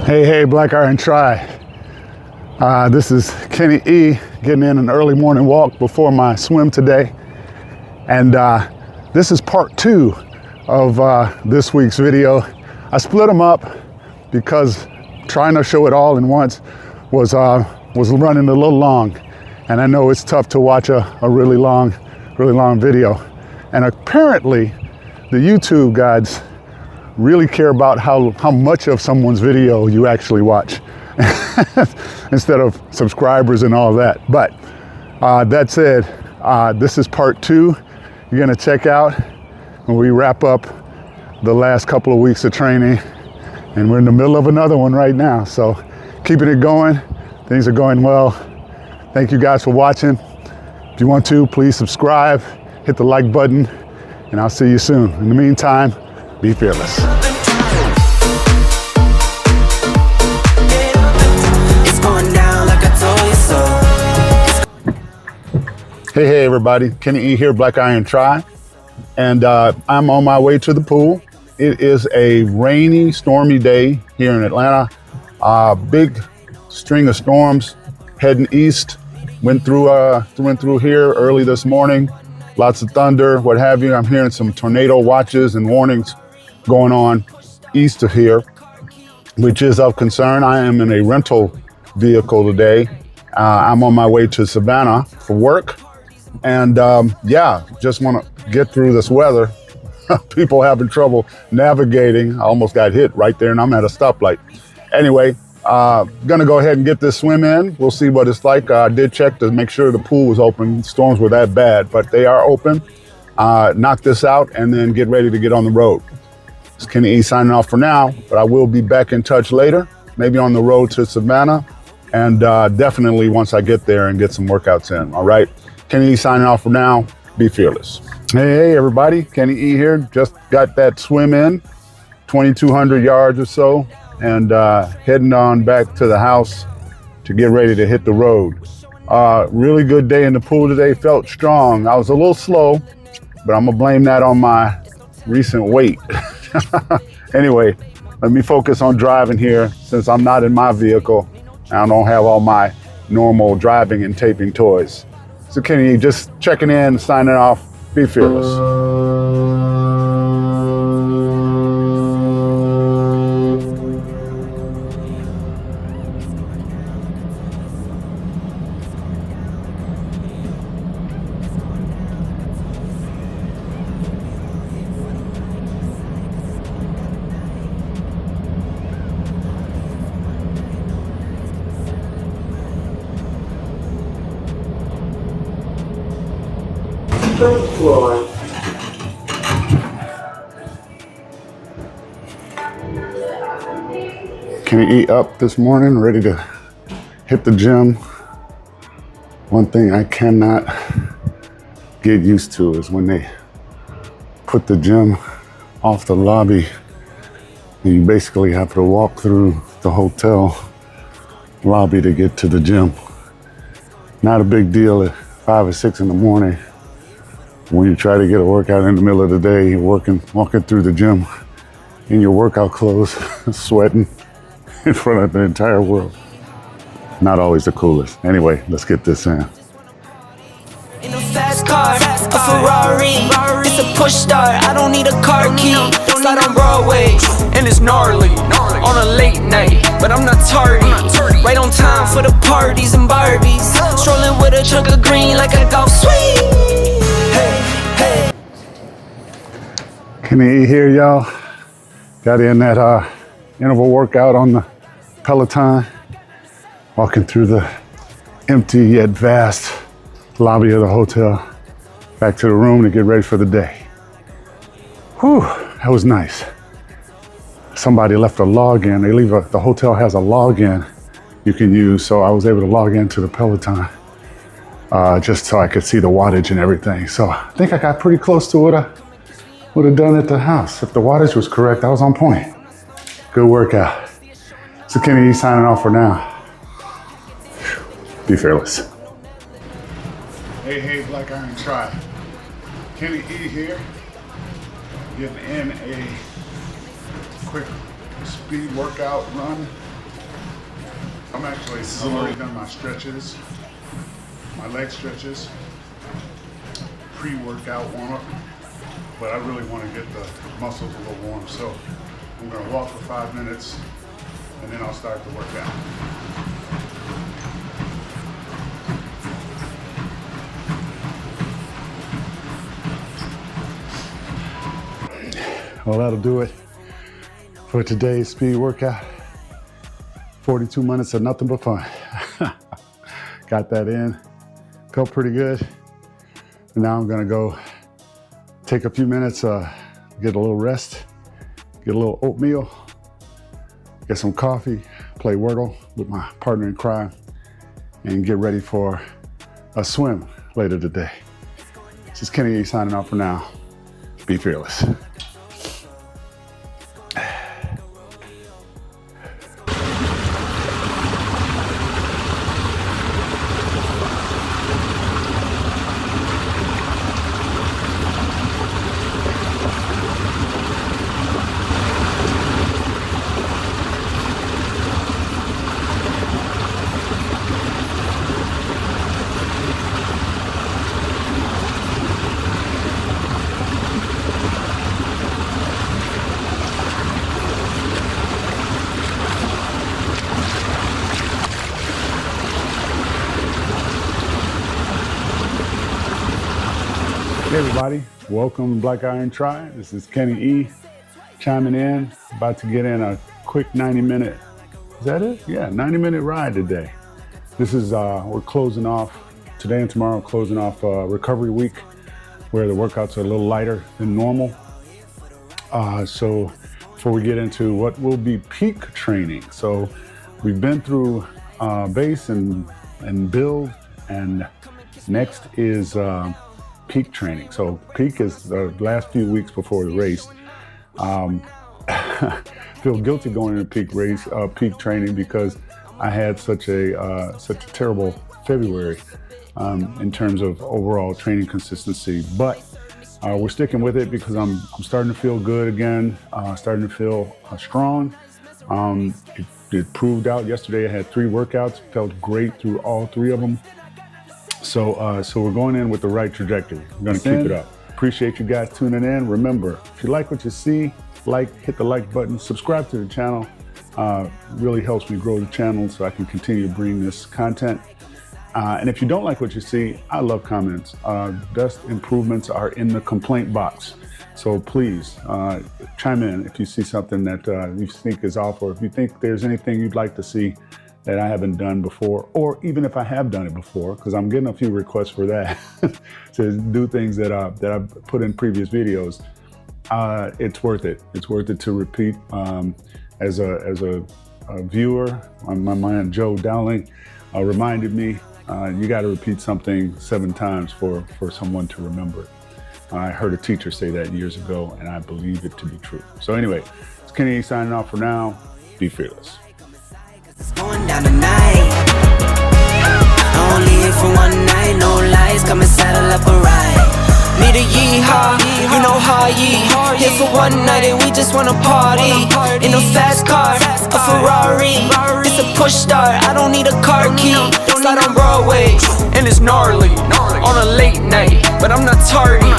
Hey, Black Iron Try. This is Kenny E getting in an early morning walk before my swim today. And this is part 2 of this week's video. I split them up because trying to show it all in once was running a little long. And I know it's tough to watch a really long video. And apparently the YouTube guides really care about how much of someone's video you actually watch instead of subscribers and all that. But that said, this is part 2 you're gonna check out when we wrap up the last couple of weeks of training, and we're in the middle of another one right now. So keeping it going, things are going well. Thank you guys for watching. If you want to, please subscribe, hit the like button, and I'll see you soon. In the meantime, be fearless. It's going down like I told you so. Hey everybody, Kenny E here, Black Iron Try. And I'm on my way to the pool. It is a rainy, stormy day here in Atlanta. Big string of storms heading east. Went through here early this morning. Lots of thunder, what have you. I'm hearing some tornado watches and warnings going on east of here, which is of concern. I am in a rental vehicle today. I'm on my way to Savannah for work. And just want to get through this weather. People having trouble navigating. I almost got hit right there and I'm at a stoplight. Anyway, gonna go ahead and get this swim in. We'll see what it's like. I did check to make sure the pool was open. Storms were that bad, but they are open. Knock this out and then get ready to get on the road. It's Kenny E signing off for now, but I will be back in touch later, maybe on the road to Savannah, and definitely once I get there and get some workouts in, all right? Kenny E signing off for now, be fearless. Hey everybody, Kenny E here. Just got that swim in, 2,200 yards or so, and heading on back to the house to get ready to hit the road. Really good day in the pool today, felt strong. I was a little slow, but I'm gonna blame that on my recent weight. Anyway, let me focus on driving here since I'm not in my vehicle. I don't have all my normal driving and taping toys. So Kenny, just checking in, signing off, be fearless. First floor. Kenny E up this morning, ready to hit the gym. One thing I cannot get used to is when they put the gym off the lobby and you basically have to walk through the hotel lobby to get to the gym. Not a big deal at 5 or 6 in the morning. When you try to get a workout in the middle of the day, you're walking through the gym in your workout clothes, sweating in front of the entire world. Not always the coolest. Anyway, let's get this in. In a fast car, a Ferrari, it's a push start, I don't need a car key. Slide on Broadway, and it's gnarly, on a late night, but I'm not tardy. Right on time for the parties and Barbies, strolling with a chunk of green like a golf swing. Hey. Kenny E here, y'all. Got in that interval workout on the Peloton, walking through the empty yet vast lobby of the hotel, back to the room to get ready for the day. Whew, that was nice. Somebody left a login. The hotel has a login you can use, so I was able to log into the Peloton just so I could see the wattage and everything. So I think I got pretty close to what I would have done at the house. If the wattage was correct, I was on point. Good workout. So Kenny E signing off for now. Be fearless. Hey, Black Iron Try. Kenny E here. Getting in a quick speed workout run I'm already done my stretches, my leg stretches, pre-workout warm-up, but I really want to get the muscles a little warm. So I'm going to walk for 5 minutes and then I'll start the workout. Well, that'll do it for today's speed workout. 42 minutes of nothing but fun. Got that in, felt pretty good. And now I'm gonna go take a few minutes, get a little rest, get a little oatmeal, get some coffee, play Wordle with my partner in crime, and get ready for a swim later today. This is Kenny signing off for now. Be fearless. Hey everybody, welcome to Black Iron Tri. This is Kenny E chiming in, about to get in a quick 90-minute, is that it? Yeah, 90-minute ride today. This is, we're closing off, today and tomorrow, closing off recovery week where the workouts are a little lighter than normal. So before we get into what will be peak training. So we've been through base and build, and next is peak training. So peak is the last few weeks before the race. Feel guilty going into peak training because I had such a terrible February in terms of overall training consistency. But we're sticking with it because I'm starting to feel good again, starting to feel strong. It proved out yesterday. I had 3 workouts, felt great through all 3 of them. So we're going in with the right trajectory. We're gonna keep it up. Appreciate you guys tuning in. Remember, if you like what you see, hit the like button, subscribe to the channel. Really helps me grow the channel so I can continue to bring this content. And if you don't like what you see, I love comments. Best improvements are in the complaint box. So please chime in if you see something that you think is off, or if you think there's anything you'd like to see that I haven't done before, or even if I have done it before, because I'm getting a few requests for that, to do things that I've put in previous videos. It's worth it. It's worth it to repeat. As a viewer, my man Joe Dowling reminded me, you got to repeat something 7 times for someone to remember it. I heard a teacher say that years ago, and I believe it to be true. So anyway, it's Kenny signing off for now. Be fearless. It's going down tonight. Only here for one night, no lies. Come and saddle up a ride. Me the yeehaw, you know how ye. Here for one night and we just wanna party. In a fast car, a Ferrari. It's a push start, I don't need a car key. Slide on Broadway, and it's gnarly. On a late night, but I'm not tardy.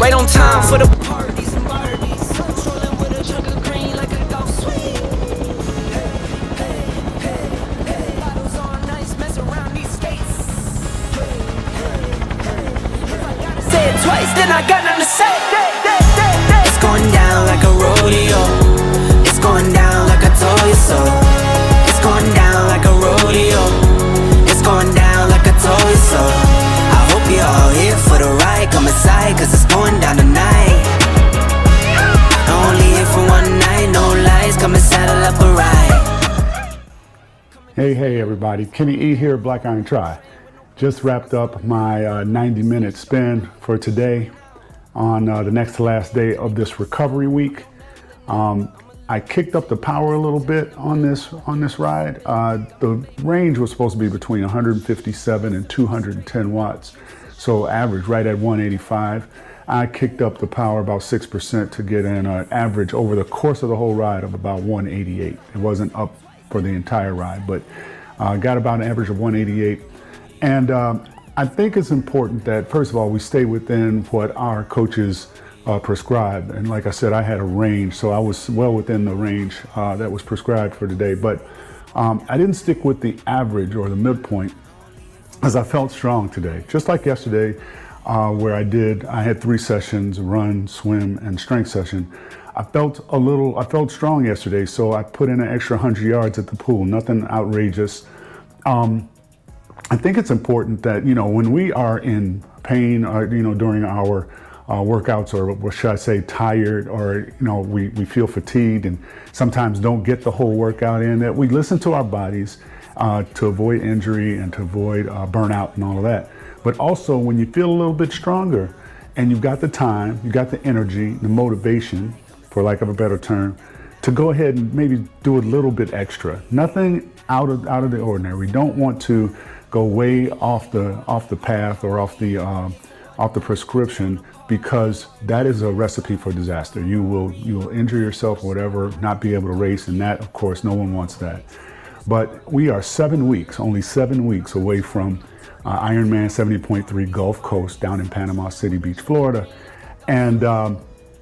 Right on time for the parties and Barbies. Trolling with a jug of green like a golf swing. Bottles on ice, mess around these skates. If I gotta say it twice, then I got nothing to say. It's going down like a rodeo. It's going down like I told you so. It's going down like a rodeo. It's going down like I told you so. I hope you're all here for the ride. Come inside, cause it's going down tonight. Only here for one night, no lies. Come and saddle up a ride. Hey everybody, Kenny E here, Black Iron Tri. Just wrapped up my 90-minute spin for today on the next to last day of this recovery week. I kicked up the power a little bit on this ride. The range was supposed to be between 157 and 210 watts. So average right at 185. I kicked up the power about 6% to get in an average over the course of the whole ride of about 188. It wasn't up for the entire ride, but Got about an average of 188. And I think it's important that, first of all, we stay within what our coaches prescribed. And like I said, I had a range, so I was well within the range that was prescribed for today. But I didn't stick with the average or the midpoint, as I felt strong today. Just like yesterday, where I had 3 sessions: run, swim, and strength session. I felt strong yesterday, so I put in an extra 100 yards at the pool, nothing outrageous. I think it's important that, when we are in pain, or, during our workouts, or what should I say, tired, or, we feel fatigued and sometimes don't get the whole workout in, that we listen to our bodies to avoid injury and to avoid burnout and all of that. But also, when you feel a little bit stronger and you've got the time, you've got the energy, the motivation, for lack of a better term, to go ahead and maybe do a little bit extra. Nothing out of the ordinary. We don't want to go way off the path or off the prescription, because that is a recipe for disaster. You will injure yourself, or whatever, not be able to race, and that, of course, no one wants that. But we are only 7 weeks away from Ironman 70.3 Gulf Coast down in Panama City Beach, Florida. And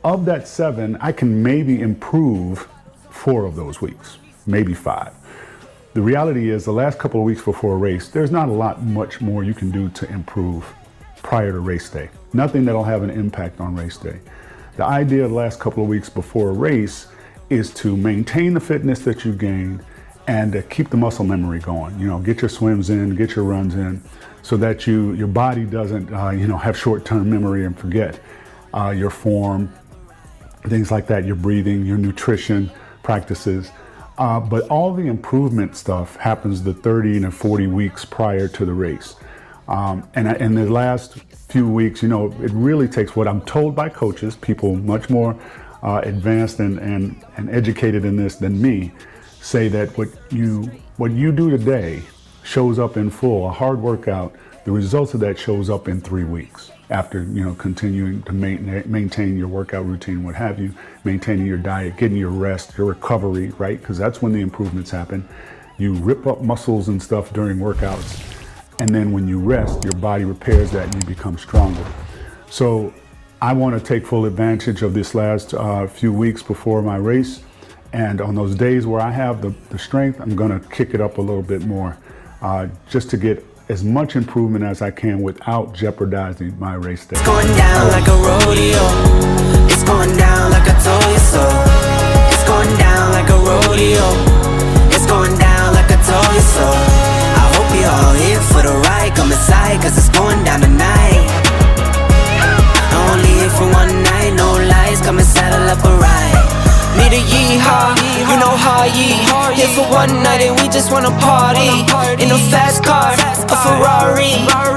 of that 7, I can maybe improve 4 of those weeks, maybe 5. The reality is, the last couple of weeks before a race, there's not much more you can do to improve prior to race day. Nothing that'll have an impact on race day. The idea of the last couple of weeks before a race is to maintain the fitness that you gained and keep the muscle memory going. Get your swims in, get your runs in, so that your body doesn't, have short-term memory and forget your form, things like that, your breathing, your nutrition practices. But all the improvement stuff happens the 30 and 40 weeks prior to the race. And in the last few weeks, it really takes, what I'm told by coaches, people much more advanced and educated in this than me, say that what you do today shows up in full. A hard workout, the results of that shows up in 3 weeks after continuing to maintain your workout routine, what have you, maintaining your diet, getting your rest, your recovery, right? Because that's when the improvements happen. You rip up muscles and stuff during workouts, and then when you rest, your body repairs that and you become stronger. So I want to take full advantage of this last few weeks before my race. And on those days where I have the strength, I'm going to kick it up a little bit more, just to get as much improvement as I can without jeopardizing my race day. It's going down like a rodeo. It's going down like I told you so. It's going down like a rodeo. It's going down like I told you so. I hope you're all here for the ride. Come inside, cause it's going down tonight. Only here for one night, no lies. Come and saddle up a ride. Need a yeehaw, you know how here for one night and we just wanna party. In a fast car, a Ferrari.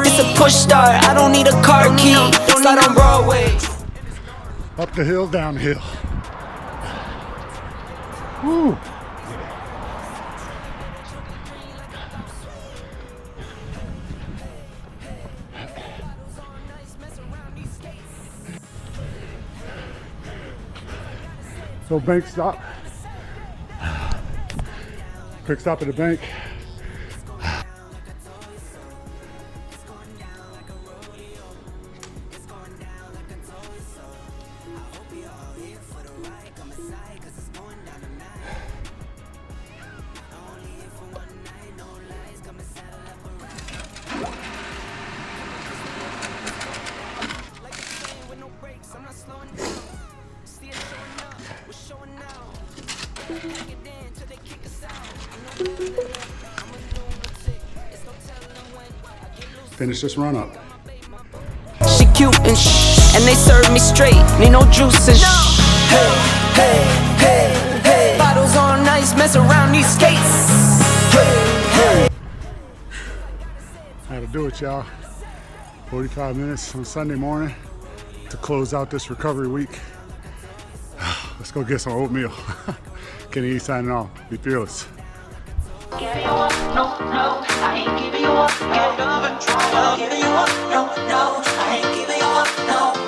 It's a push start, I don't need a car key. Slide on Broadway. Up the hill, down the hill. Woo. So bank stop. Quick stop at the bank. Finish this run up. She cute and they serve me straight. Need no juice and Hey, hey, hey, hey. Bottles on ice, mess around these skates. Hey, hey. Had to do it, y'all. 45 minutes on Sunday morning to close out this recovery week. Let's go get some oatmeal. Kenny E signing off. Be fearless. Giving you up, no, no, I ain't giving you up, no, giving you up, no, no, I ain't giving you up, no.